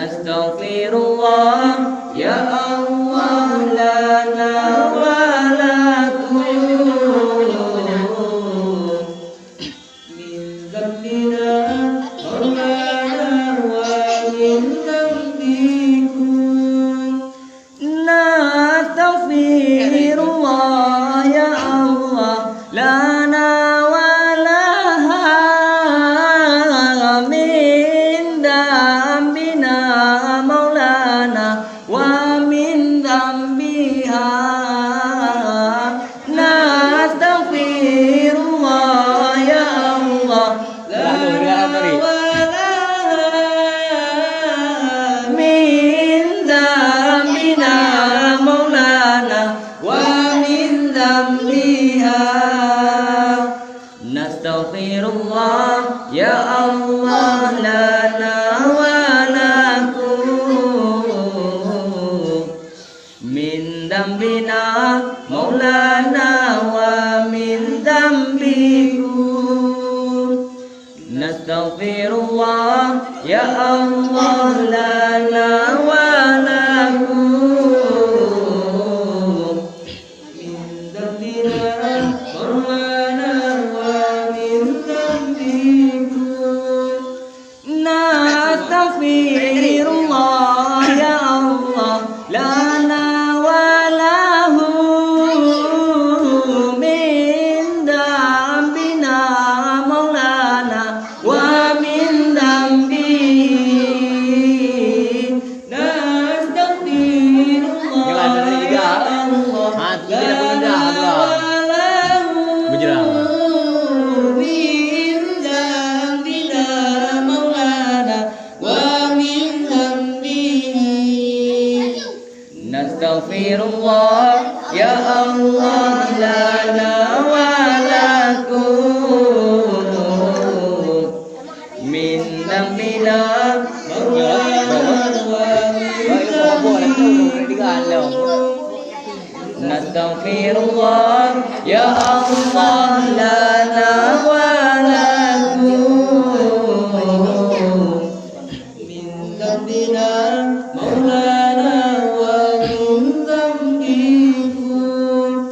Nastaghfirullah ya Allah lana wa lakum min dzambina maulana wa min dzambikum. Nastaghfirullah ya Allah lana wa laha min dzambina maulana wa min dzambiha. Nastaghfirullah ya Allah lana wa laha min dzambina maulana wa min dzambiha. Nastaghfirullah ya Allah lana wa lakum min dzambina maulana wa min dzambikum. Nastaghfirullah ya Allah lana wa lakum min dzambina maulana wa min dzambikum. Nastaghfirullah ya Allah lana wa lahu min dzambina maulana wa min dzambihi. Nastaghfirullah ya Allah lana wa lahu min dzambina maulana wa min dzambihi. Nastaghfirullah ya Allah lana wa lakum min dzambina maulana wa min dzambikum. Nastaghfirullah ya Allah lana wa lakum min dzambina maulana wa min dzambikum.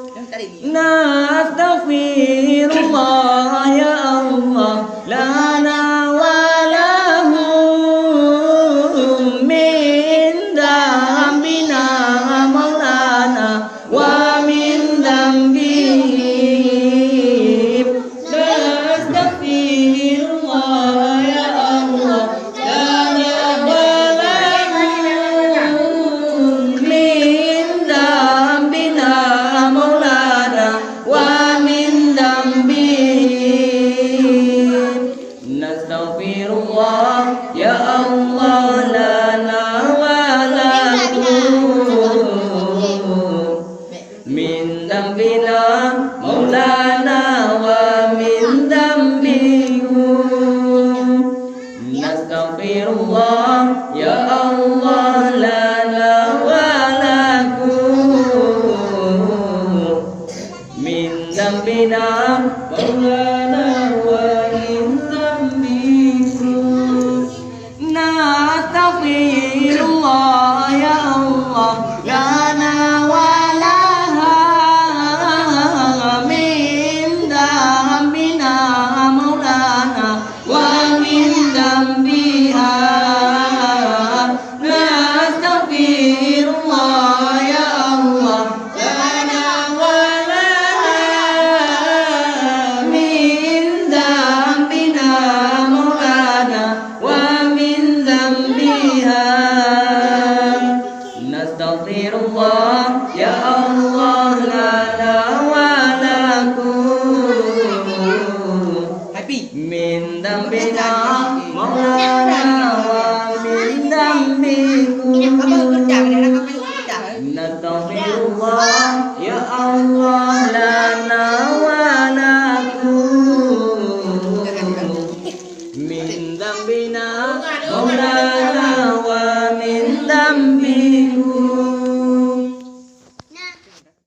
Nastaghfirullah ya Allah lana wa lahu min dzambina maulana wa min dzambihi. Nastaghfirullah ya Allah lana wa lahu min dzambina maulana wa min dzambihi. Nastaghfirullah ya Allah lana wa lakum min dzambina maulana wa min dzambikum. Nastaghfirullah ya Allah lana wa lakum min dzambina maulana wa min dzambikum. Nastaghfirullah ya Allah lana wa laha min dzambina maulana wa min dzambiha. Nastaghfirullah ya Allah lana wa laha min dzambina maulana wa min dzambiha. Nastaghfirullah ya Allah lana wa lakum min dzambina